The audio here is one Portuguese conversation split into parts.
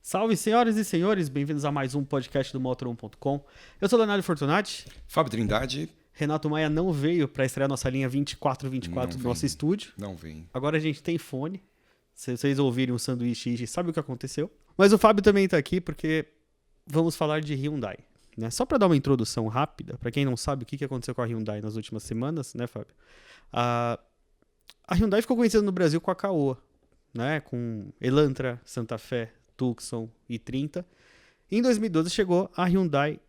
Salve, senhoras e senhores, bem-vindos a mais um podcast do Motor1.com. Eu sou Leonardo Fortunati. Fábio Trindade. Renato Maia não veio para estrear nossa linha 2424 do nosso estúdio. Não vem. Agora a gente tem fone. Se vocês ouvirem um sanduíche, sabe o que aconteceu. Mas o Fábio também tá aqui porque vamos falar de Hyundai. Né? Só para dar uma introdução rápida, para quem não sabe o que aconteceu com a Hyundai nas últimas semanas, né, Fábio? A Hyundai ficou conhecida no Brasil com a Caoa, né? Com Elantra, Santa Fé, Tucson e 30. Em 2012 chegou a Hyundai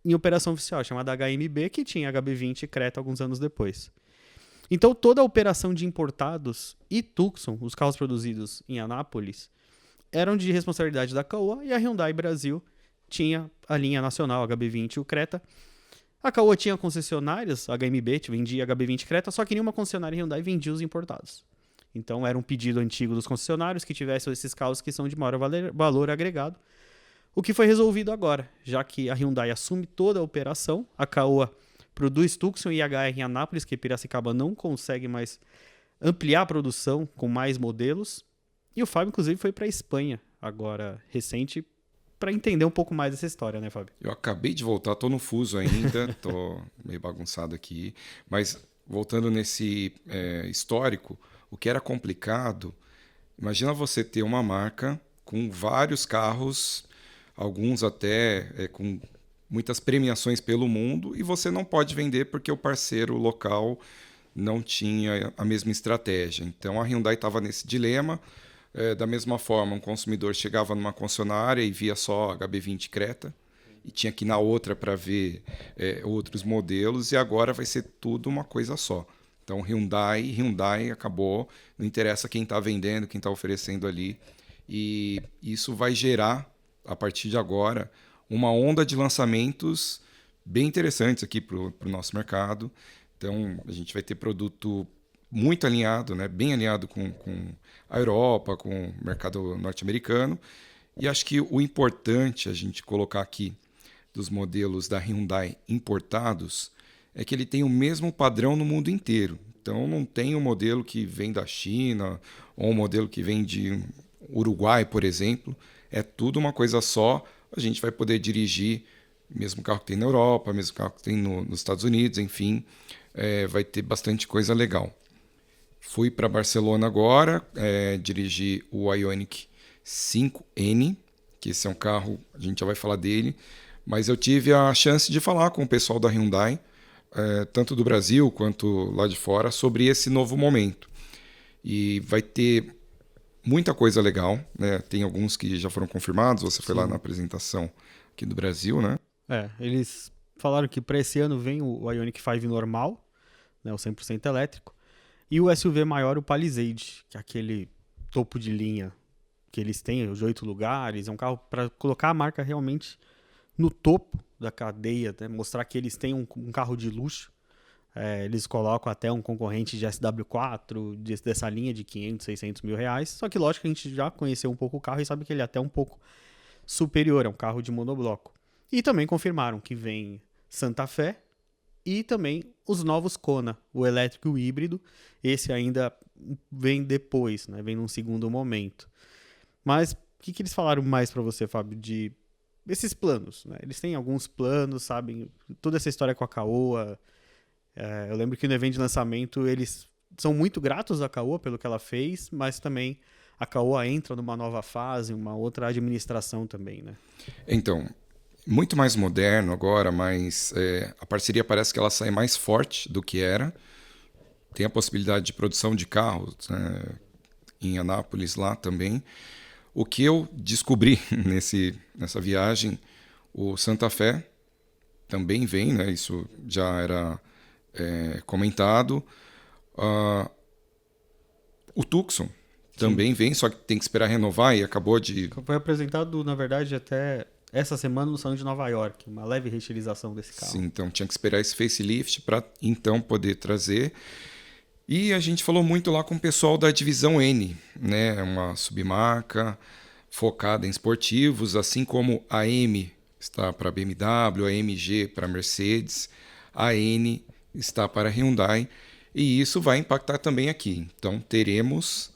em operação oficial, chamada HMB, que tinha HB20 e Creta alguns anos depois. Então toda a operação de importados e Tucson, os carros produzidos em Anápolis, eram de responsabilidade da Caoa e a Hyundai Brasil tinha a linha nacional HB20 e o Creta. A Caoa tinha concessionárias, a HMB vendia HB20 e Creta, só que nenhuma concessionária Hyundai vendia os importados. Então era um pedido antigo dos concessionários que tivessem esses carros que são de maior valor agregado. O que foi resolvido agora, já que a Hyundai assume toda a operação, a Caoa produz Tucson e HR em Anápolis, que Piracicaba não consegue mais ampliar a produção com mais modelos. E o Fábio, inclusive, foi para a Espanha, agora recente, para entender um pouco mais dessa história, né, Fábio? Eu acabei de voltar, tô no fuso ainda, tô meio bagunçado aqui, mas voltando nesse histórico, o que era complicado, imagina você ter uma marca com vários carros, alguns até com muitas premiações pelo mundo, e você não pode vender porque o parceiro local não tinha a mesma estratégia. Então a Hyundai estava nesse dilema. Da mesma forma, um consumidor chegava numa concessionária e via só HB20 Creta e tinha que ir na outra para ver outros modelos, e agora vai ser tudo uma coisa só. Então Hyundai acabou, não interessa quem está vendendo, quem está oferecendo ali, e isso vai gerar, a partir de agora, uma onda de lançamentos bem interessantes aqui para o nosso mercado. Então a gente vai ter produto muito alinhado, né? Bem alinhado com a Europa, com o mercado norte-americano. E acho que o importante a gente colocar aqui dos modelos da Hyundai importados é que ele tem o mesmo padrão no mundo inteiro. Então não tem um modelo que vem da China ou um modelo que vem de Uruguai, por exemplo. É tudo uma coisa só. A gente vai poder dirigir mesmo carro que tem na Europa, mesmo carro que tem nos Estados Unidos, enfim. Vai ter bastante coisa legal. Fui para Barcelona agora, dirigi o Ioniq 5N, que esse é um carro, a gente já vai falar dele, mas eu tive a chance de falar com o pessoal da Hyundai, tanto do Brasil quanto lá de fora, sobre esse novo momento. E vai ter muita coisa legal, né? Tem alguns que já foram confirmados, você foi lá na apresentação aqui do Brasil, né? Eles falaram que para esse ano vem o Ioniq 5 normal, né, o 100% elétrico, e o SUV maior, o Palisade, que é aquele topo de linha que eles têm, os 8 lugares. É um carro para colocar a marca realmente no topo da cadeia, né? Mostrar que eles têm um carro de luxo. Eles colocam até um concorrente de SW4, dessa linha de 500, 600 mil reais. Só que, lógico, a gente já conheceu um pouco o carro e sabe que ele é até um pouco superior, é um carro de monobloco. E também confirmaram que vem Santa Fé e também os novos Kona, o elétrico e o híbrido. Esse ainda vem depois, né? Vem num segundo momento. Mas o que eles falaram mais para você, Fábio, de esses planos? Né? Eles têm alguns planos, sabem? Toda essa história com a Caoa. Eu lembro que no evento de lançamento eles são muito gratos à Caoa pelo que ela fez, mas também a Caoa entra numa nova fase, uma outra administração também, né? Então, muito mais moderno agora, mas a parceria parece que ela sai mais forte do que era. Tem a possibilidade de produção de carros, né, em Anápolis lá também. O que eu descobri nessa viagem, o Santa Fé também vem, né, isso já era comentado. O Tucson também vem, só que tem que esperar renovar e acabou de... Foi apresentado, na verdade, até essa semana no Salão de Nova York, uma leve reutilização desse carro. Sim, então tinha que esperar esse facelift para então poder trazer. E a gente falou muito lá com o pessoal da divisão N, né? Uma submarca focada em esportivos, assim como a M está para BMW, a MG para Mercedes, a N está para Hyundai, e isso vai impactar também aqui. Então teremos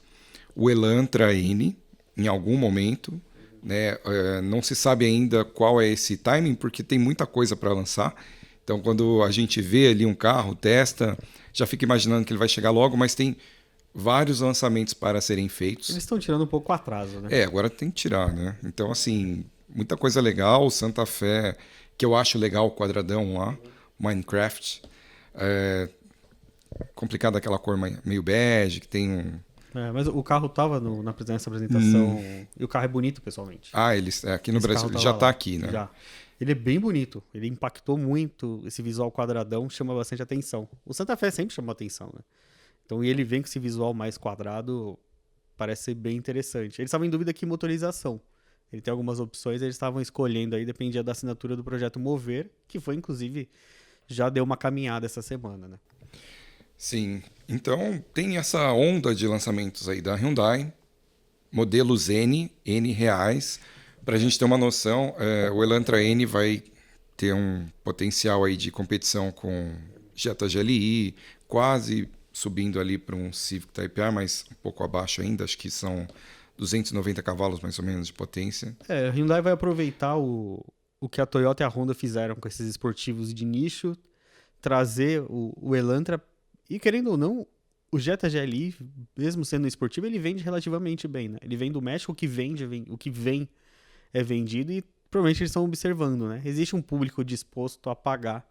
o Elantra N em algum momento, né? Não se sabe ainda qual é esse timing, porque tem muita coisa para lançar. Então, quando a gente vê ali um carro, testa, já fica imaginando que ele vai chegar logo, mas tem vários lançamentos para serem feitos. Eles estão tirando um pouco o atraso, né? Agora tem que tirar, né? Então, assim, muita coisa legal. Santa Fé, que eu acho legal, o quadradão lá, Minecraft. Complicado aquela cor meio bege, que tem um... Mas o carro tava nessa apresentação e o carro é bonito pessoalmente. Aqui no Esse Brasil carro ele já tava está lá, aqui, né? Já. Ele é bem bonito, ele impactou muito, esse visual quadradão chama bastante atenção. O Santa Fé sempre chamou atenção, né? Então, e ele vem com esse visual mais quadrado, parece ser bem interessante. Eles estavam em dúvida que motorização. Ele tem algumas opções, eles estavam escolhendo aí, dependia da assinatura do projeto Mover, que foi, inclusive, já deu uma caminhada essa semana, né? Sim, então tem essa onda de lançamentos aí da Hyundai, modelos N reais. Para a gente ter uma noção, o Elantra N vai ter um potencial aí de competição com Jetta GLI, quase subindo ali para um Civic Type R, mas um pouco abaixo ainda, acho que são 290 cavalos mais ou menos de potência. A Hyundai vai aproveitar o que a Toyota e a Honda fizeram com esses esportivos de nicho, trazer o Elantra, e querendo ou não, o Jetta GLI, mesmo sendo esportivo, ele vende relativamente bem, né? Ele vem do México, o que vem é vendido e provavelmente eles estão observando, né? Existe um público disposto a pagar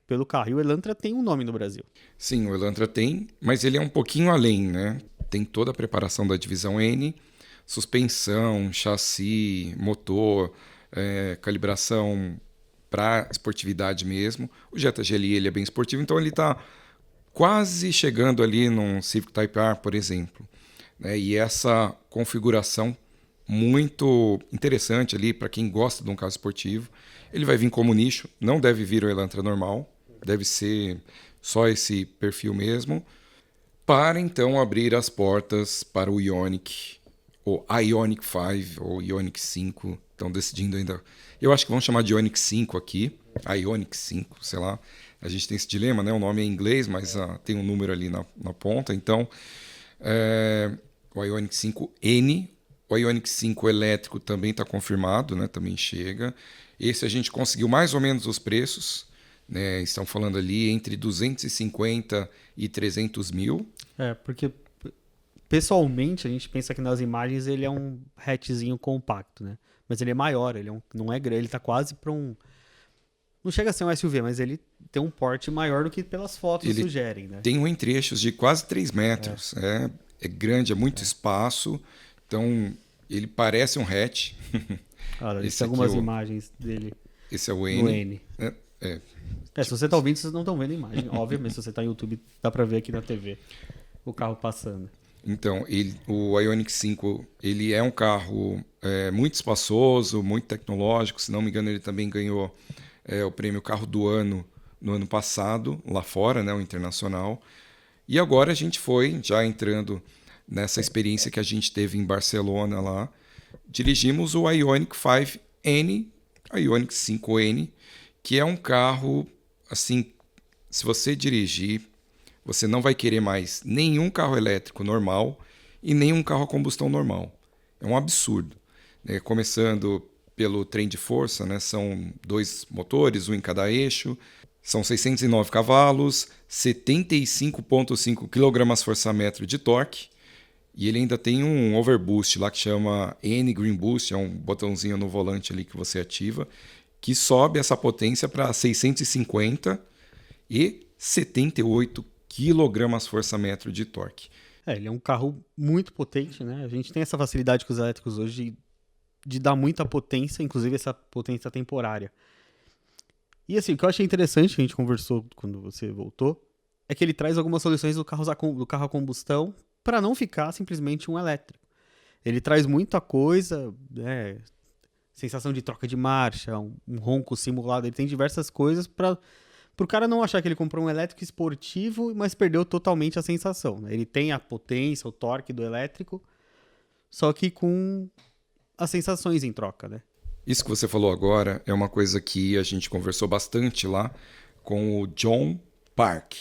pelo carro. E o Elantra tem um nome no Brasil. Sim, o Elantra tem, mas ele é um pouquinho além, né? Tem toda a preparação da divisão N, suspensão, chassi, motor, calibração para esportividade mesmo. O Jetta GLI ele é bem esportivo, então ele está quase chegando ali num Civic Type R, por exemplo. Né? E essa configuração muito interessante ali para quem gosta de um carro esportivo. Ele vai vir como nicho, não deve vir o Elantra normal, deve ser só esse perfil mesmo, para então abrir as portas para o Ioniq, ou Ioniq 5, ou Ioniq 5, estão decidindo ainda. Eu acho que vão chamar de Ioniq 5 aqui, Ioniq 5, sei lá. A gente tem esse dilema, né? O nome é em inglês, mas tem um número ali na ponta. Então, o Ioniq 5N, o Ioniq 5 elétrico também está confirmado, né? Também chega. Esse a gente conseguiu mais ou menos os preços, né? Estão falando ali entre 250 e 300 mil. Porque pessoalmente a gente pensa que nas imagens ele é um hatchzinho compacto, né? Mas ele é maior, não é grande, ele tá quase para um... Não chega a ser um SUV, mas ele tem um porte maior do que pelas fotos ele sugerem, né? Tem um entre-eixos de quase 3 metros. É grande, é muito espaço. Então, ele parece um hatch. Olha, existem algumas imagens dele. Esse é o N. Se você tá ouvindo, vocês não estão vendo a imagem. Obviamente, se você tá no YouTube, dá para ver aqui na TV o carro passando. Então, o Ioniq 5 ele é um carro muito espaçoso, muito tecnológico. Se não me engano, ele também ganhou o prêmio Carro do Ano no ano passado, lá fora, né, o internacional. E agora a gente foi, já entrando nessa experiência que a gente teve em Barcelona lá, dirigimos o Ioniq 5N, Ioniq 5N, que é um carro, assim, se você dirigir, você não vai querer mais nenhum carro elétrico normal e nenhum carro a combustão normal. É um absurdo. Começando pelo trem de força, né? São 2 motores, um em cada eixo, são 609 cavalos, 75,5 kgfm de torque, e ele ainda tem um overboost lá que chama N Green Boost, é um botãozinho no volante ali que você ativa, que sobe essa potência para 650 e 78 kgfm de torque. Ele é um carro muito potente, né? A gente tem essa facilidade com os elétricos hoje de dar muita potência, inclusive essa potência temporária. E assim, o que eu achei interessante, que a gente conversou quando você voltou, é que ele traz algumas soluções do carro a combustão para não ficar simplesmente um elétrico. Ele traz muita coisa, né? Sensação de troca de marcha, um ronco simulado, ele tem diversas coisas para o cara não achar que ele comprou um elétrico esportivo, mas perdeu totalmente a sensação, né? Ele tem a potência, o torque do elétrico, só que com as sensações em troca, né? Isso que você falou agora é uma coisa que a gente conversou bastante lá com o John Park.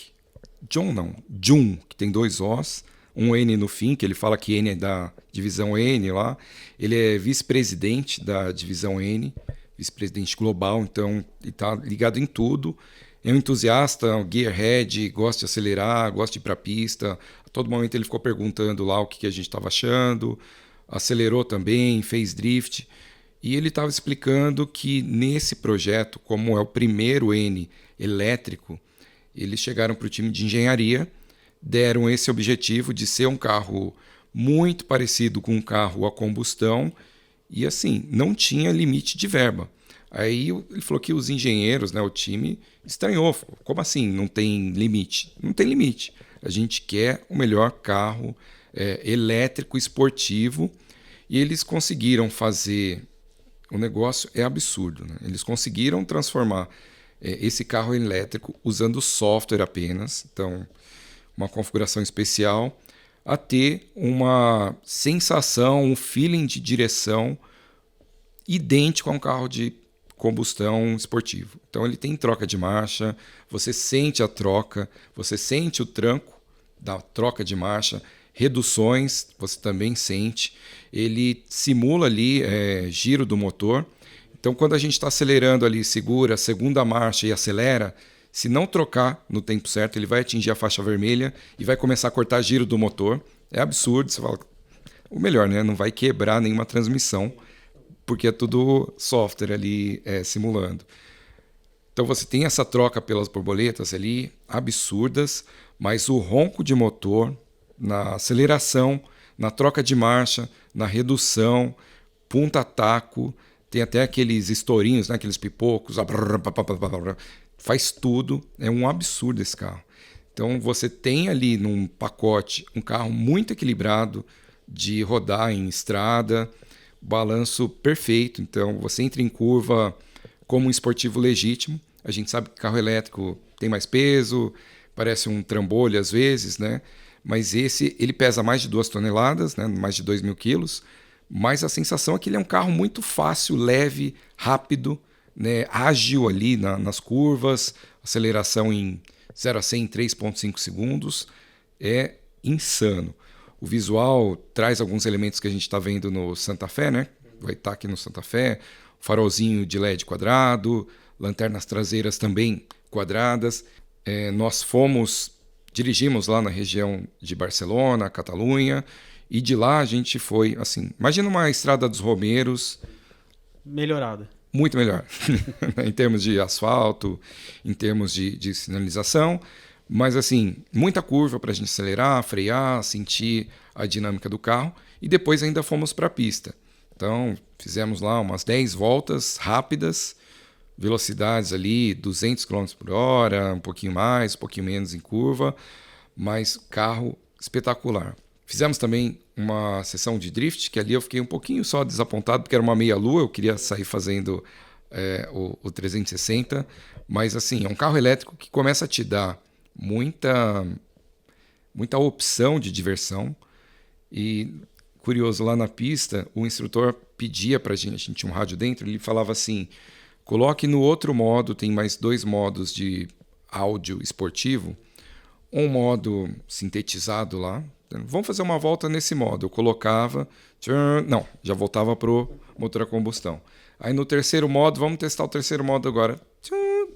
John não, Jun, que tem 2 Os, um N no fim, que ele fala que N é da divisão N lá. Ele é vice-presidente da divisão N, vice-presidente global, então ele está ligado em tudo. É um entusiasta, um gearhead, gosta de acelerar, gosta de ir para a pista. A todo momento ele ficou perguntando lá o que a gente estava achando. Acelerou também, fez drift. E ele estava explicando que nesse projeto, como é o primeiro N elétrico, eles chegaram para o time de engenharia, deram esse objetivo de ser um carro muito parecido com um carro a combustão e assim, não tinha limite de verba. Aí ele falou que os engenheiros, né, o time, estranhou. Falou, como assim não tem limite? Não tem limite. A gente quer o melhor carro elétrico esportivo e eles conseguiram fazer... O negócio é absurdo, né? Eles conseguiram transformar esse carro elétrico usando software apenas, então uma configuração especial, a ter uma sensação, um feeling de direção idêntico a um carro de combustão esportivo. Então ele tem troca de marcha, você sente a troca, você sente o tranco da troca de marcha, reduções você também sente, ele simula ali giro do motor. Então quando a gente está acelerando ali, segura a segunda marcha e acelera, se não trocar no tempo certo, ele vai atingir a faixa vermelha e vai começar a cortar giro do motor. É absurdo, você fala, o melhor, né? Não vai quebrar nenhuma transmissão, porque é tudo software ali simulando. Então você tem essa troca pelas borboletas ali, absurdas, mas o ronco de motor, na aceleração, na troca de marcha, na redução, punta-taco, tem até aqueles estourinhos, né, aqueles pipocos, faz tudo, é um absurdo esse carro. Então você tem ali num pacote um carro muito equilibrado de rodar em estrada, balanço perfeito, então você entra em curva como um esportivo legítimo. A gente sabe que carro elétrico tem mais peso, parece um trambolho às vezes, né? Mas ele pesa mais de 2 toneladas, né? Mais de 2.000 quilos, mas a sensação é que ele é um carro muito fácil, leve, rápido, né? Ágil ali nas curvas, aceleração em 0 a 100 em 3,5 segundos, é insano. O visual traz alguns elementos que a gente está vendo no Santa Fe, né? Vai estar aqui no Santa Fe, farolzinho de LED quadrado, lanternas traseiras também quadradas. Nós dirigimos lá na região de Barcelona, Catalunha, e de lá a gente foi, assim, imagina uma estrada dos Romeiros... Melhorada. Muito melhor, em termos de asfalto, em termos de sinalização, mas assim, muita curva para a gente acelerar, frear, sentir a dinâmica do carro, e depois ainda fomos para a pista. Então, fizemos lá umas 10 voltas rápidas, velocidades ali 200 km por hora, um pouquinho mais, um pouquinho menos em curva, mas carro espetacular. Fizemos também uma sessão de drift, que ali eu fiquei um pouquinho só desapontado, porque era uma meia-lua, eu queria sair fazendo o 360, mas assim, é um carro elétrico que começa a te dar muita opção de diversão. E curioso, lá na pista, o instrutor pedia pra gente, a gente tinha um rádio dentro, ele falava assim, coloque no outro modo, tem mais 2 modos de áudio esportivo, um modo sintetizado lá, vamos fazer uma volta nesse modo. Eu colocava, já voltava pro motor a combustão. Aí no terceiro modo, vamos testar o terceiro modo agora.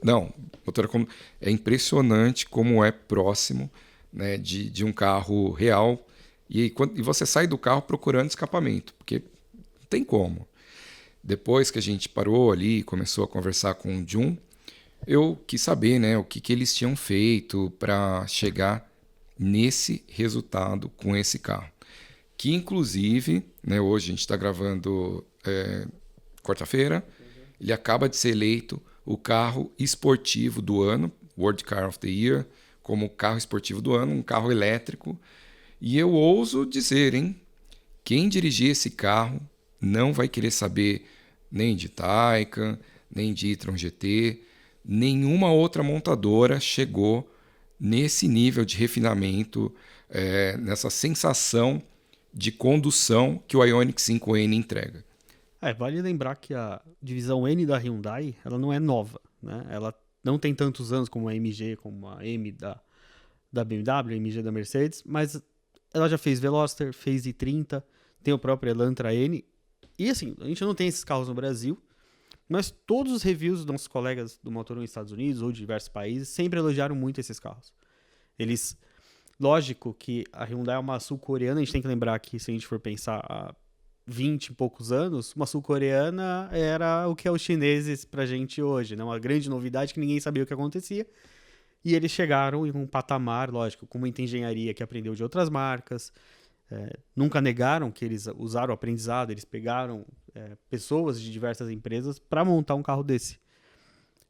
Não, motor a combustão. É impressionante como é próximo, né, de um carro real. E você sai do carro procurando escapamento, porque não tem como. Depois que a gente parou ali e começou a conversar com o Jun, eu quis saber, né, o que eles tinham feito para chegar nesse resultado com esse carro. Que inclusive, né, hoje a gente está gravando quarta-feira, ele acaba de ser eleito o carro esportivo do ano, World Car of the Year, como carro esportivo do ano, um carro elétrico. E eu ouso dizer, hein, quem dirigir esse carro não vai querer saber nem de Taycan, nem de e-tron GT, nenhuma outra montadora chegou nesse nível de refinamento, nessa sensação de condução que o Ioniq 5N entrega. Vale lembrar que a divisão N da Hyundai, ela não é nova, né? Ela não tem tantos anos como a MG, como a M da BMW, a MG da Mercedes, mas ela já fez Veloster, fez i30, tem o próprio Elantra N. E assim, a gente não tem esses carros no Brasil, mas todos os reviews dos nossos colegas do Motor 1 nos Estados Unidos ou de diversos países sempre elogiaram muito esses carros. Eles, lógico que a Hyundai é uma sul-coreana, a gente tem que lembrar que se a gente for pensar há 20 e poucos anos, uma sul-coreana era o que é os chineses pra gente hoje, né? Uma grande novidade que ninguém sabia o que acontecia. E eles chegaram em um patamar, lógico, com muita engenharia que aprendeu de outras marcas. Nunca negaram que eles usaram o aprendizado, eles pegaram pessoas de diversas empresas para montar um carro desse.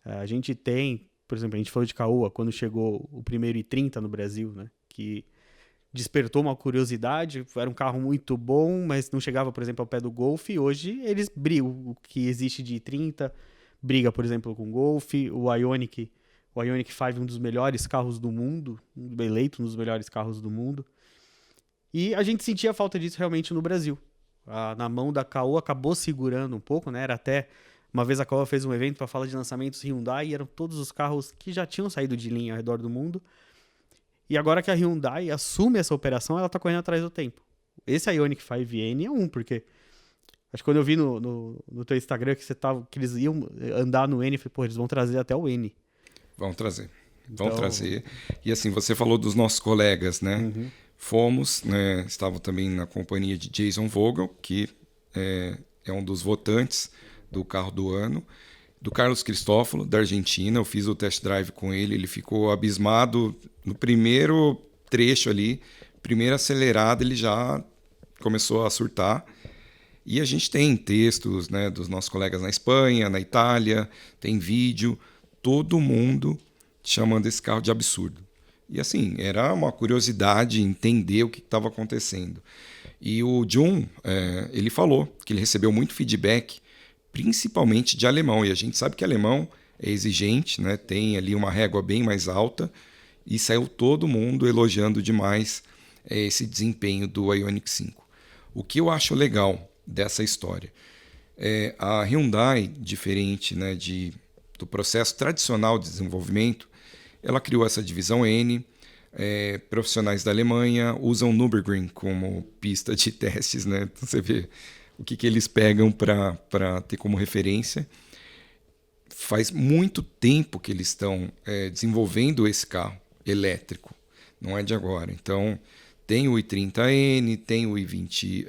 A gente tem, por exemplo, a gente falou de Caoa, quando chegou o primeiro i30 no Brasil, né, que despertou uma curiosidade, era um carro muito bom, mas não chegava, por exemplo, ao pé do Golf, e hoje eles brigam, o que existe de i30, briga, por exemplo, com o Golf, o Ioniq 5, um dos melhores carros do mundo, eleito um dos melhores carros do mundo. E a gente sentia falta disso realmente no Brasil. Na mão da Caoa acabou segurando um pouco, né? Era até uma vez a Caoa fez um evento para falar de lançamentos Hyundai e eram todos os carros que já tinham saído de linha ao redor do mundo. E agora que a Hyundai assume essa operação, ela tá correndo atrás do tempo. Esse Ioniq 5N é porque acho que quando eu vi no teu Instagram que eles iam andar no N, eu falei, pô, eles vão trazer até o N. Vão trazer. E assim, você falou dos nossos colegas, né? Uhum. Fomos, né, estavam também na companhia de Jason Vogel, que é um dos votantes do carro do ano, do Carlos Cristófalo, da Argentina. Eu fiz o test drive com ele, ele ficou abismado no primeiro trecho ali, primeira acelerada, ele já começou a surtar. E a gente tem textos, né, dos nossos colegas na Espanha, na Itália, tem vídeo, todo mundo chamando esse carro de absurdo. E assim, era uma curiosidade entender o que estava acontecendo. E o Jun, ele falou que ele recebeu muito feedback, principalmente de alemão. E a gente sabe que alemão é exigente, né? Tem ali uma régua bem mais alta. E saiu todo mundo elogiando demais esse desempenho do Ioniq 5. O que eu acho legal dessa história a Hyundai, diferente, né, do processo tradicional de desenvolvimento, ela criou essa divisão N, profissionais da Alemanha usam Nürburgring como pista de testes, né? Então você vê o que eles pegam para ter como referência. Faz muito tempo que eles estão desenvolvendo esse carro elétrico, não é de agora. Então tem o i30N, tem o i20,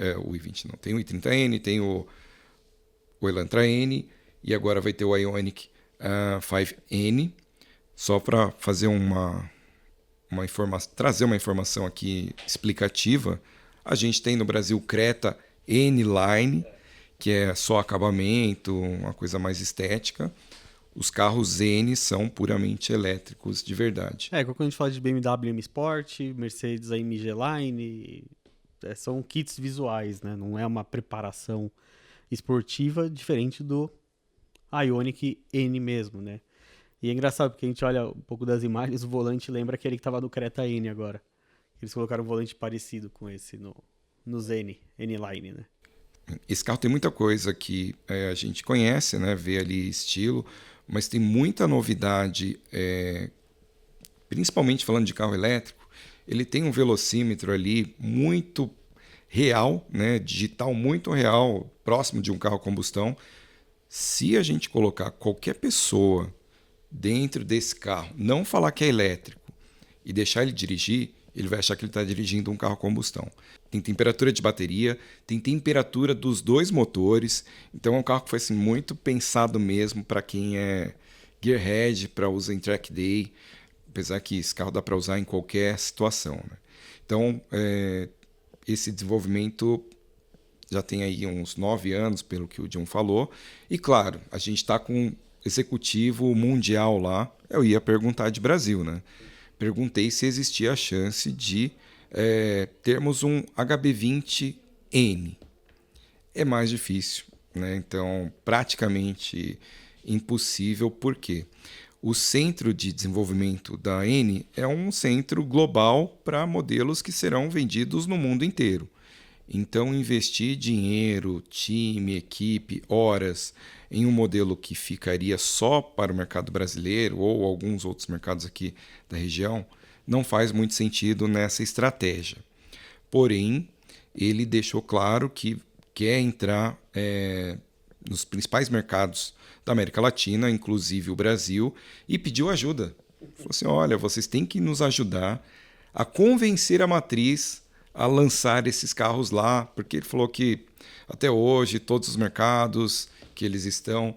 tem o i30N, tem o Elantra N e agora vai ter o Ioniq 5N. Só para fazer trazer uma informação aqui explicativa, a gente tem no Brasil o Creta N-Line, que é só acabamento, uma coisa mais estética. Os carros N são puramente elétricos de verdade. Quando a gente fala de BMW M Sport, Mercedes AMG Line, são kits visuais, né? Não é uma preparação esportiva diferente do Ioniq N mesmo, né? E é engraçado, porque a gente olha um pouco das imagens, o volante lembra aquele que estava no Creta N agora. Eles colocaram um volante parecido com esse nos N-Line, né? Esse carro tem muita coisa que a gente conhece, né? Vê ali estilo, mas tem muita novidade, principalmente falando de carro elétrico. Ele tem um velocímetro ali muito real, né? Digital muito real, próximo de um carro a combustão. Se a gente colocar qualquer pessoa dentro desse carro, não falar que é elétrico e deixar ele dirigir, ele vai achar que ele está dirigindo um carro a combustão. Tem temperatura de bateria, tem temperatura dos dois motores, então é um carro que foi assim, muito pensado mesmo para quem é gearhead, para usar em track day, apesar que esse carro dá para usar em qualquer situação, né? Então, esse desenvolvimento já tem aí uns 9 anos, pelo que o John falou, e claro, a gente está com executivo mundial lá. Eu ia perguntar de Brasil, né? Perguntei se existia a chance de termos um HB20N. É mais difícil, né? Então, praticamente impossível, porque o centro de desenvolvimento da N é um centro global para modelos que serão vendidos no mundo inteiro. Então, investir dinheiro, time, equipe, horas em um modelo que ficaria só para o mercado brasileiro ou alguns outros mercados aqui da região não faz muito sentido nessa estratégia. Porém, ele deixou claro que quer entrar nos principais mercados da América Latina, inclusive o Brasil, e pediu ajuda. Falou assim, olha, vocês têm que nos ajudar a convencer a matriz a lançar esses carros lá, porque ele falou que até hoje todos os mercados que eles estão,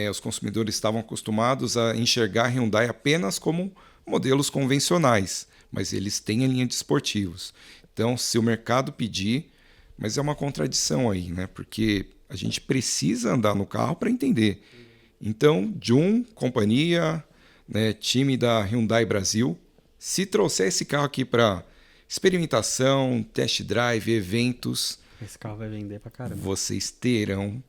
os consumidores estavam acostumados a enxergar a Hyundai apenas como modelos convencionais, mas eles têm a linha de esportivos. Então, se o mercado pedir, mas é uma contradição aí, né? Porque a gente precisa andar no carro para entender. Então, Jun, companhia, né, time da Hyundai Brasil, se trouxer esse carro aqui para experimentação, test drive, eventos, Esse carro vai vender pra caramba. vocês terão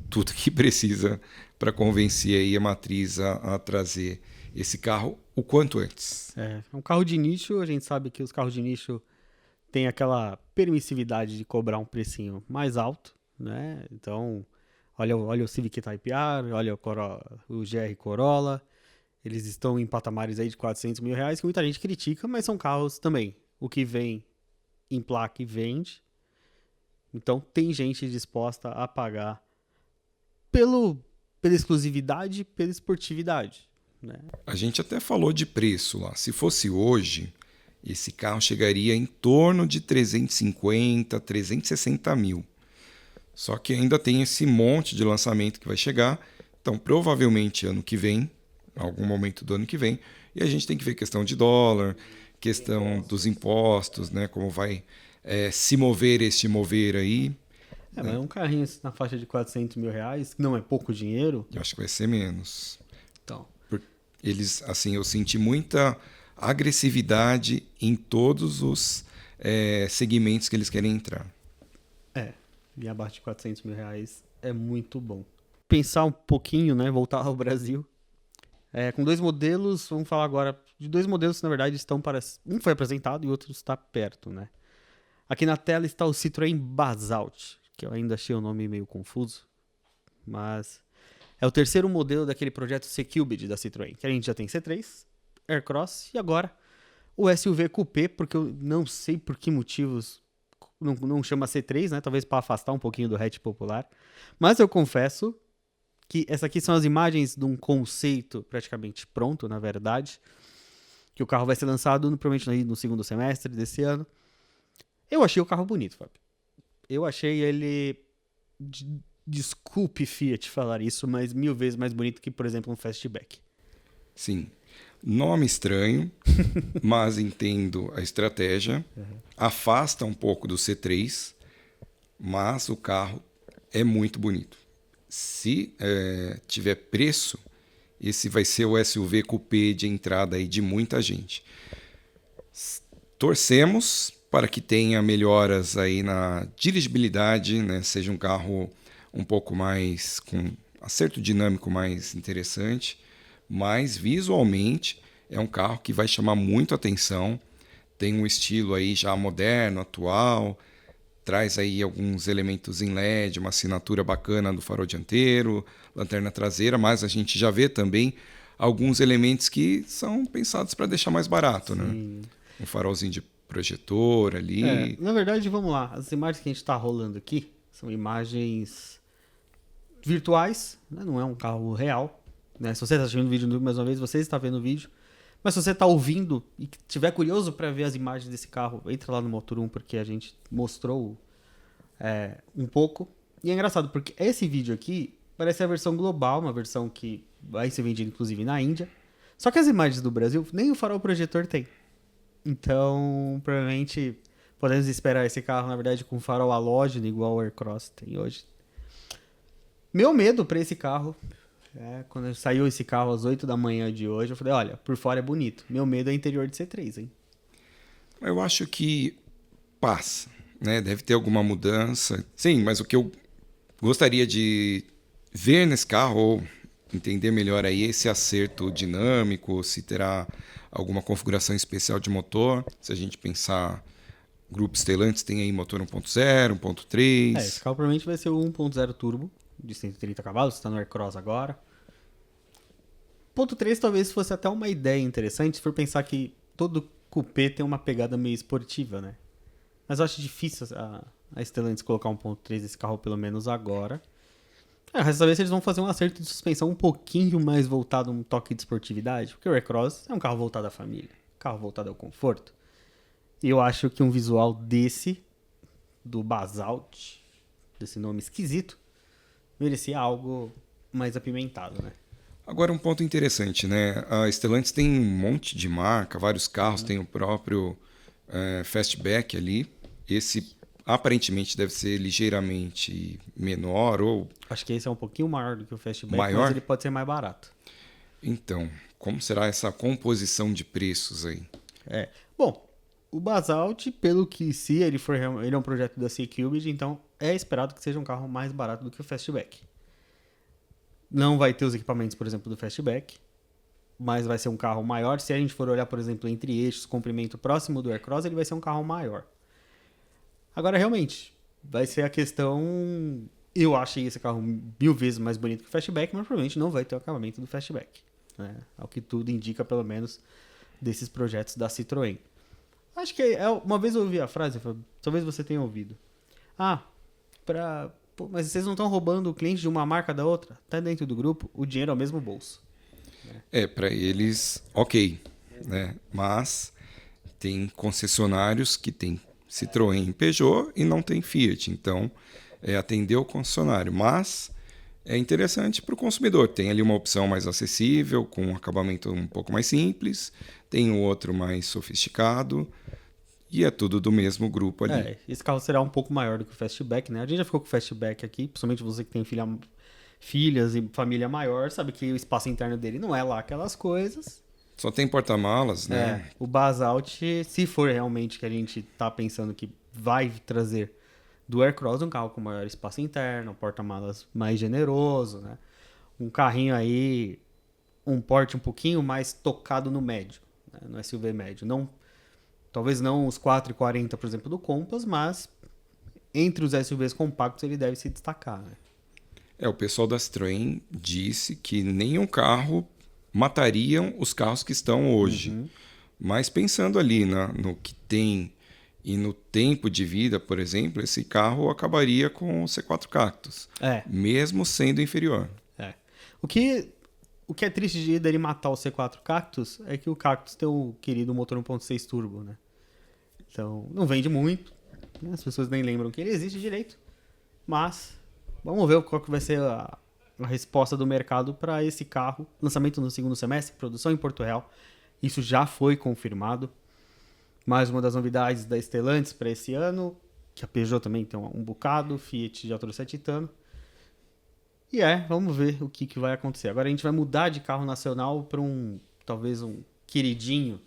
tudo que precisa para convencer aí a matriz a trazer esse carro o quanto antes. É um carro de nicho, a gente sabe que os carros de nicho têm aquela permissividade de cobrar um precinho mais alto, né? Então, olha o Civic Type R, olha o GR Corolla, eles estão em patamares aí de 400 mil reais, que muita gente critica, mas são carros também. O que vem em placa e vende. Então, tem gente disposta a pagar pela exclusividade, pela esportividade, né? A gente até falou de preço lá. Se fosse hoje, esse carro chegaria em torno de 350, 360 mil. Só que ainda tem esse monte de lançamento que vai chegar. Então, provavelmente ano que vem, algum momento do ano que vem, e a gente tem que ver questão de dólar, questão dos impostos, né? Como vai se mover este mover aí. Mas um carrinho na faixa de 400 mil reais, que não é pouco dinheiro. Eu acho que vai ser menos. Então, Eles, assim, eu senti muita agressividade em todos os segmentos que eles querem entrar. e abaixo de 400 mil reais é muito bom. Pensar um pouquinho, né? Voltar ao Brasil. Com dois modelos, vamos falar agora de dois modelos que na verdade estão para... Um foi apresentado e o outro está perto, né? Aqui na tela está o Citroën Basalt, que eu ainda achei o nome meio confuso, mas é o terceiro modelo daquele projeto C-Cubed da Citroën, que a gente já tem C3, Aircross e agora o SUV Coupé, porque eu não sei por que motivos não chama C3, né? Talvez para afastar um pouquinho do hatch popular, mas eu confesso que essas aqui são as imagens de um conceito praticamente pronto, na verdade, que o carro vai ser lançado provavelmente no segundo semestre desse ano. Eu achei o carro bonito, Fábio. Eu achei ele... Desculpe, Fiat, falar isso, mas 1000 vezes mais bonito que, por exemplo, um Fastback. Sim. Nome estranho, mas entendo a estratégia. Afasta um pouco do C3, mas o carro é muito bonito. Se tiver preço, esse vai ser o SUV coupé de entrada aí de muita gente. Torcemos para que tenha melhoras aí na dirigibilidade, né? Seja um carro um pouco mais com acerto dinâmico mais interessante, mas visualmente é um carro que vai chamar muito atenção. Tem um estilo aí já moderno, atual, traz aí alguns elementos em LED, uma assinatura bacana do farol dianteiro, lanterna traseira, mas a gente já vê também alguns elementos que são pensados para deixar mais barato, né? Um farolzinho de projetor ali. Na verdade, vamos lá. As imagens que a gente está rolando aqui são imagens virtuais, né? Não é um carro real, né? Se você está assistindo o vídeo mais uma vez, você está vendo o vídeo. Mas se você está ouvindo e estiver curioso para ver as imagens desse carro, entra lá no Motor 1 porque a gente mostrou um pouco. E é engraçado porque esse vídeo aqui parece a versão global, uma versão que vai ser vendida inclusive na Índia. Só que as imagens do Brasil, nem o farol projetor tem. Então, provavelmente, podemos esperar esse carro, na verdade, com farol halógeno, igual o Aircross tem hoje. Meu medo para esse carro, quando saiu esse carro às 8 da manhã de hoje, eu falei, olha, por fora é bonito. Meu medo é interior de C3, hein? Eu acho que passa, né? Deve ter alguma mudança. Sim, mas o que eu gostaria de ver nesse carro, ou entender melhor aí, esse acerto dinâmico, se terá alguma configuração especial de motor. Se a gente pensar, grupos Stellantis tem aí motor 1.0, 1.3. Esse carro provavelmente vai ser o 1.0 turbo, de 130 cavalos, está no Aircross agora. 1.3 talvez fosse até uma ideia interessante, se for pensar que todo coupé tem uma pegada meio esportiva, né? Mas eu acho difícil a Stellantis colocar 1.3 desse carro, pelo menos agora. Resta saber se eles vão fazer um acerto de suspensão um pouquinho mais voltado, um toque de esportividade. Porque o Recross é um carro voltado à família, carro voltado ao conforto. E eu acho que um visual desse, do Basalt, desse nome esquisito, merecia algo mais apimentado, né? Agora, um ponto interessante, né? A Stellantis tem um monte de marca, vários carros, tem o próprio Fastback ali. Esse aparentemente deve ser ligeiramente menor ou Acho que esse é um pouquinho maior do que o Fastback, maior. mas ele pode ser mais barato. Então, como será essa composição de preços aí? Bom, o Basalt, pelo que se ele for, ele é um projeto da C-Cubed, então é esperado que seja um carro mais barato do que o Fastback. Não vai ter os equipamentos, por exemplo, do Fastback, mas vai ser um carro maior. Se a gente for olhar, por exemplo, entre eixos, comprimento próximo do Aircross, ele vai ser um carro maior. Agora, realmente, vai ser a questão... Eu achei esse carro 1000 vezes mais bonito que o Fastback, mas provavelmente não vai ter o acabamento do Fastback. Né? Ao que tudo indica, pelo menos, desses projetos da Citroën. Acho que uma vez eu ouvi a frase, talvez você tenha ouvido. Mas vocês não estão roubando o cliente de uma marca da outra? Tá dentro do grupo, o dinheiro é o mesmo bolso. Para eles, ok, né? Mas tem concessionários que tem Citroën e Peugeot e não tem Fiat. Então, atender o concessionário. Mas é interessante para o consumidor. Tem ali uma opção mais acessível, com um acabamento um pouco mais simples. Tem o outro mais sofisticado. E é tudo do mesmo grupo ali. Esse carro será um pouco maior do que o Fastback, né? A gente já ficou com o Fastback aqui, principalmente você que tem filhas e família maior, sabe que o espaço interno dele não é lá aquelas coisas. Só tem porta-malas, né? O Basalt, se for realmente que a gente tá pensando que vai trazer do Aircross um carro com maior espaço interno, porta-malas mais generoso, né? Um carrinho aí, um porte um pouquinho mais tocado no médio, né? No SUV médio. Talvez não os 4,40, por exemplo, do Compass, mas entre os SUVs compactos ele deve se destacar, né? O pessoal da Citroën disse que nenhum carro matariam os carros que estão hoje. Uhum. Mas pensando ali no que tem e no tempo de vida, por exemplo, esse carro acabaria com o C4 Cactus, mesmo sendo inferior. O que é triste dele matar o C4 Cactus é que o Cactus tem o querido motor 1.6 turbo, né? Então, não vende muito, né? As pessoas nem lembram que ele existe direito, mas vamos ver qual que vai ser a resposta do mercado para esse carro. Lançamento no segundo semestre, produção em Porto Real, isso já foi confirmado. Mais uma das novidades da Stellantis para esse ano, que a Peugeot também tem um bocado, Fiat já trouxe a Titano. E vamos ver o que vai acontecer. Agora a gente vai mudar de carro nacional para talvez um queridinho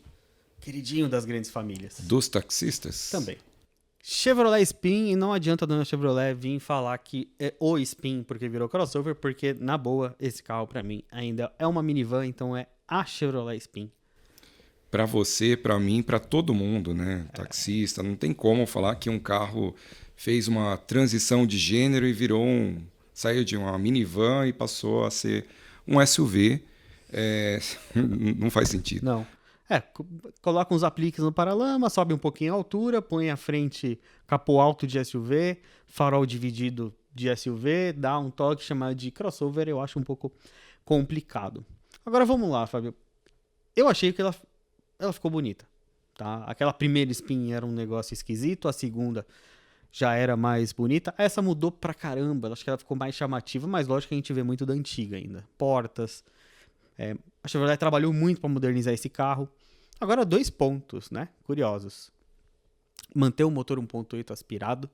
das grandes famílias. Dos taxistas? Também. Chevrolet Spin, e não adianta a dona Chevrolet vir falar que é o Spin porque virou crossover, porque, na boa, esse carro pra mim ainda é uma minivan, então é a Chevrolet Spin. Para você, para mim, para todo mundo, né? Taxista, não tem como falar que um carro fez uma transição de gênero e saiu de uma minivan e passou a ser um SUV. Não faz sentido. Não. Coloca uns apliques no paralama, sobe um pouquinho a altura, põe à frente capô alto de SUV, farol dividido de SUV, dá um toque chamado de crossover, eu acho um pouco complicado. Agora vamos lá, Fábio. Eu achei que ela ficou bonita, tá? Aquela primeira Spin era um negócio esquisito, a segunda já era mais bonita. Essa mudou pra caramba, acho que ela ficou mais chamativa, mas lógico que a gente vê muito da antiga ainda. Portas. A Chevrolet trabalhou muito para modernizar esse carro. Agora, 2 pontos, né? Curiosos. Manter o motor 1.8 aspirado.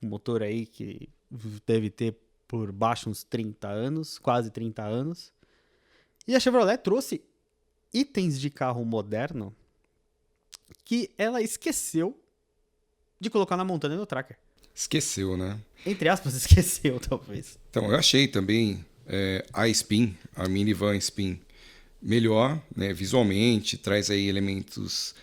Um motor aí que deve ter por baixo uns 30 anos, quase 30 anos. E a Chevrolet trouxe itens de carro moderno que ela esqueceu de colocar na montanha do Tracker. Esqueceu, né? Entre aspas, esqueceu, talvez. Então, eu achei também a Spin, a minivan Spin, melhor, né, visualmente, traz aí elementos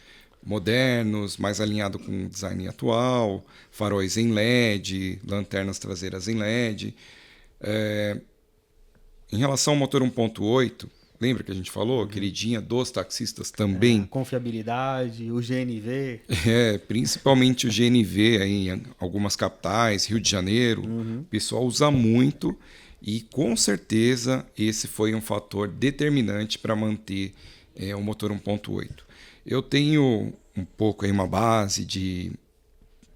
modernos, mais alinhado com o design atual, faróis em LED, lanternas traseiras em LED. Em relação ao motor 1.8, lembra que a gente falou? Queridinha dos taxistas também. Confiabilidade, o GNV. Principalmente o GNV aí em algumas capitais, Rio de Janeiro, o pessoal usa muito e com certeza esse foi um fator determinante para manter o motor 1.8. Eu tenho um pouco aí uma base de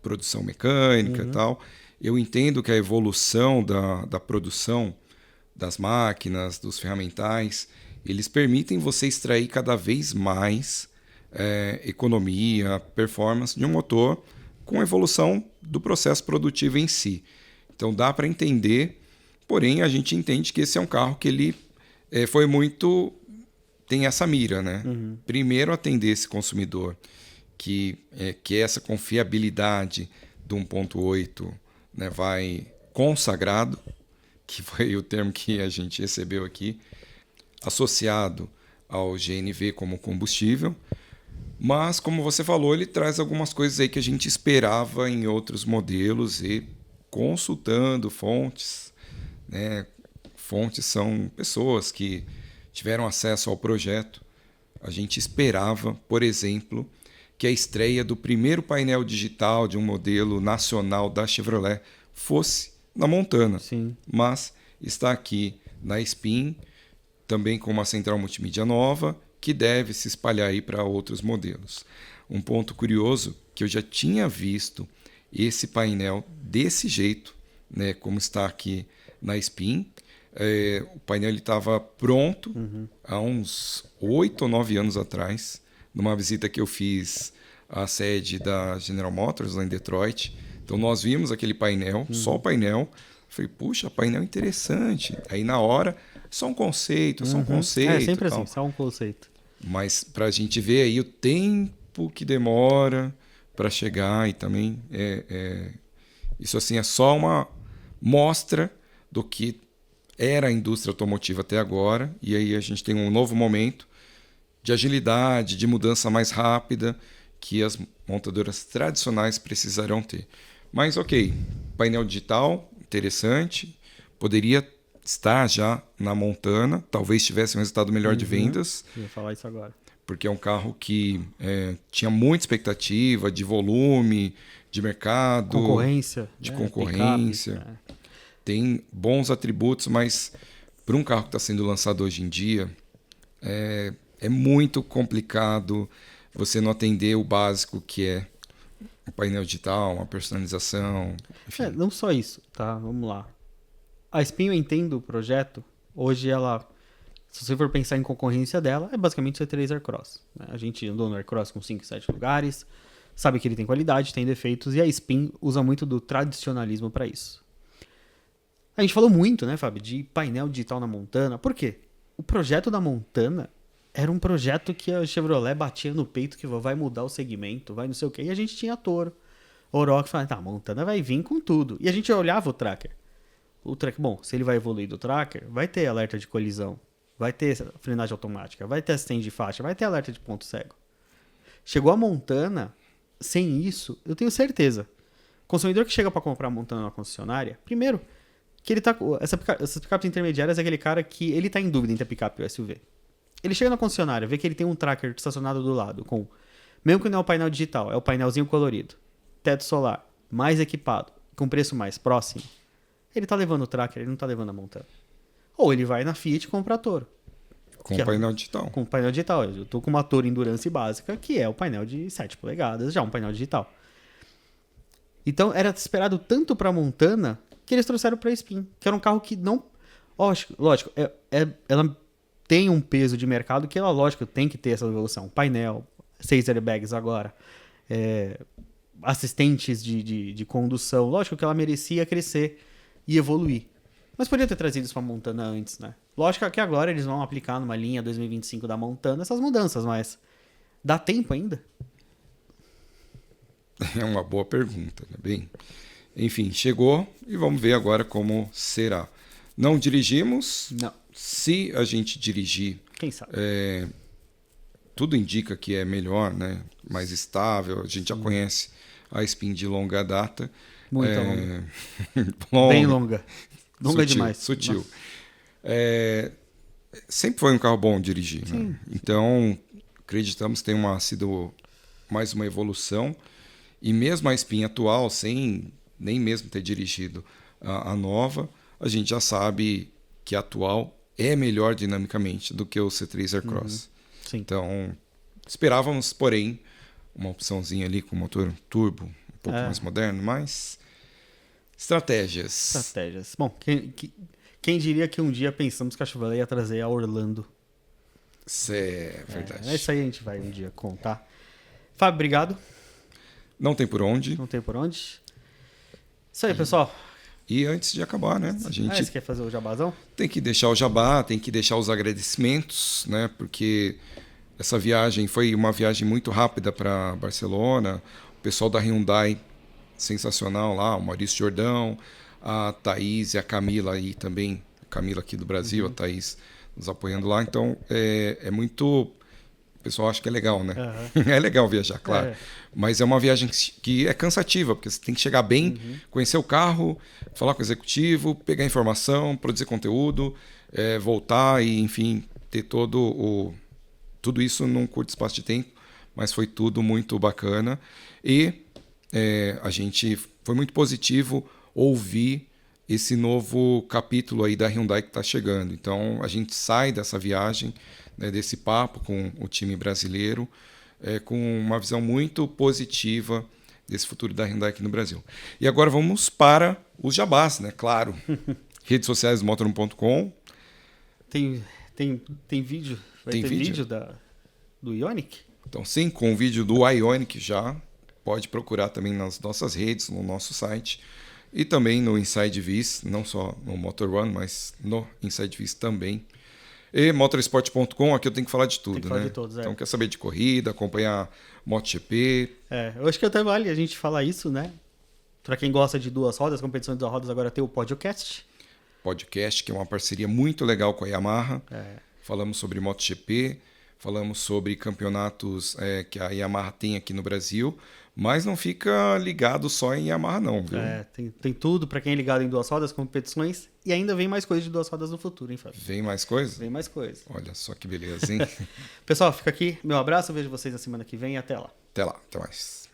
produção mecânica e tal. Eu entendo que a evolução da produção das máquinas, dos ferramentais, eles permitem você extrair cada vez mais economia, performance de um motor com a evolução do processo produtivo em si. Então dá para entender, porém a gente entende que esse é um carro que ele foi muito... tem essa mira, né? Primeiro atender esse consumidor que essa confiabilidade do 1.8, né, vai consagrado, que foi o termo que a gente recebeu aqui, associado ao GNV como combustível. Mas, como você falou, ele traz algumas coisas aí que a gente esperava em outros modelos e consultando fontes, né? Fontes são pessoas que tiveram acesso ao projeto. A gente esperava, por exemplo, que a estreia do primeiro painel digital de um modelo nacional da Chevrolet fosse na Montana. Sim. Mas está aqui na Spin, também com uma central multimídia nova, que deve se espalhar aí para outros modelos. Um ponto curioso, que eu já tinha visto esse painel desse jeito, né, como está aqui na Spin. O painel estava pronto há uns 8 ou 9 anos atrás, numa visita que eu fiz à sede da General Motors, lá em Detroit. Então nós vimos aquele painel, só o painel. Falei, puxa, painel interessante. Aí na hora, só um conceito, só um conceito. É sempre tal. assim, só um conceito. Mas para a gente ver aí o tempo que demora para chegar e também isso assim é só uma mostra do que era a indústria automotiva até agora. E aí a gente tem um novo momento de agilidade, de mudança mais rápida que as montadoras tradicionais precisarão ter. Mas ok, painel digital, interessante, poderia estar já na Montana, talvez tivesse um resultado melhor de vendas. Eu ia falar isso agora. Porque é um carro que tinha muita expectativa de volume, de mercado, Concorrência. de né? concorrência. Picape, Tem bons atributos, mas para um carro que está sendo lançado hoje em dia, é muito complicado você não atender o básico que é um painel digital, uma personalização, enfim. não só isso, tá? Vamos lá. A Spin, eu entendo o projeto. Hoje ela, se você for pensar em concorrência dela, é basicamente o C3 Aircross. Né? A gente andou no Aircross com 5, 7 lugares, sabe que ele tem qualidade, tem defeitos, e a Spin usa muito do tradicionalismo para isso. A gente falou muito, né, Fábio, de painel digital na Montana. Por quê? O projeto da Montana era um projeto que a Chevrolet batia no peito que vai mudar o segmento, vai não sei o quê. E a gente tinha Toro, Oroch, falando, tá, a Montana vai vir com tudo. E a gente olhava o Tracker. O Tracker, bom, se ele vai evoluir do Tracker, vai ter alerta de colisão, vai ter frenagem automática, vai ter assistente de faixa, vai ter alerta de ponto cego. Chegou a Montana, sem isso, eu tenho certeza. O consumidor que chega para comprar a Montana na concessionária, primeiro, que ele tá, essas picapes intermediárias é aquele cara que ele tá em dúvida entre a picape e o SUV. Ele chega na concessionária, vê que ele tem um tracker estacionado do lado, mesmo que não é o painel digital, é o painelzinho colorido, teto solar, mais equipado, com preço mais próximo. Ele tá levando o tracker, ele não tá levando a Montana. Ou ele vai na Fiat e compra a Toro. Com painel digital. Com painel digital. Eu tô com uma Toro Endurance básica, que é o painel de 7 polegadas, já um painel digital. Então era esperado tanto pra Montana que eles trouxeram pra Spin, que era um carro que não... Lógico, ela tem um peso de mercado que ela, lógico, tem que ter essa evolução. Painel, 6 airbags agora, assistentes de condução. Lógico que ela merecia crescer e evoluir. Mas podia ter trazido isso pra Montana antes, né? Lógico que agora eles vão aplicar numa linha 2025 da Montana essas mudanças, mas dá tempo ainda? É uma boa pergunta, né? Bem, enfim, chegou e vamos ver agora como será. Não dirigimos? Não. Se a gente dirigir, Quem sabe? tudo indica que é melhor, né? Mais estável. A gente já conhece a Spin de longa data. Muito longa. Longa. Bem longa. Longa Sutil, demais. Sutil. Sempre foi um carro bom de dirigir, Sim, né? Então, acreditamos que tem sido mais uma evolução. E mesmo a Spin atual, sem nem mesmo ter dirigido a nova, a gente já sabe que a atual é melhor dinamicamente do que o C3 Aircross. Sim. Então, esperávamos, porém, uma opçãozinha ali com motor turbo, um pouco mais moderno, mas estratégias. Estratégias. Bom, quem diria que um dia pensamos que a Chevrolet ia trazer a Orlando? Isso é verdade. Isso aí a gente vai um dia contar. Fábio, obrigado. Não tem por onde. Não tem por onde. Isso aí, pessoal. E antes de acabar, né? A gente Você quer fazer o jabazão? tem que deixar o jabá, tem que deixar os agradecimentos, né? Porque essa viagem foi uma viagem muito rápida para Barcelona. O pessoal da Hyundai, sensacional lá, o Maurício Jordão, a Thaís e a Camila aí também, a Camila aqui do Brasil, a Thaís nos apoiando lá. Então, é muito... O pessoal acha que é legal, né? É legal viajar, claro. Mas é uma viagem que é cansativa, porque você tem que chegar bem, conhecer o carro, falar com o executivo, pegar informação, produzir conteúdo, voltar e, enfim, ter tudo isso num curto espaço de tempo. Mas foi tudo muito bacana. E a gente foi muito positivo ouvir esse novo capítulo aí da Hyundai que está chegando. Então, a gente sai dessa viagem, né, desse papo com o time brasileiro, com uma visão muito positiva desse futuro da Hyundai aqui no Brasil. E agora vamos para os jabás, né? Claro. Redes sociais do Motor1.com. Tem vídeo? Vai ter vídeo do Ioniq? Então, sim, com o vídeo do Ioniq já. Pode procurar também nas nossas redes, no nosso site. E também no Inside Viz, não só no Motor One, mas no Inside Viz também. E motorsport.com, aqui eu tenho que falar de tudo, tem que falar né? de todos, Então, quer saber de corrida, acompanhar MotoGP. Eu acho que até vale a gente falar isso, né? Pra quem gosta de duas rodas, competições de duas rodas, agora tem o podcast. Podcast, que é uma parceria muito legal com a Yamaha. Falamos sobre MotoGP, falamos sobre campeonatos que a Yamaha tem aqui no Brasil. Mas não fica ligado só em Yamaha, não, viu? Tem tudo para quem é ligado em duas rodas, competições. E ainda vem mais coisa de duas rodas no futuro, hein, Fábio? Vem mais coisa? Vem mais coisa. Olha só que beleza, hein? Pessoal, fica aqui. Meu abraço. Eu vejo vocês na semana que vem e até lá. Até lá. Até mais.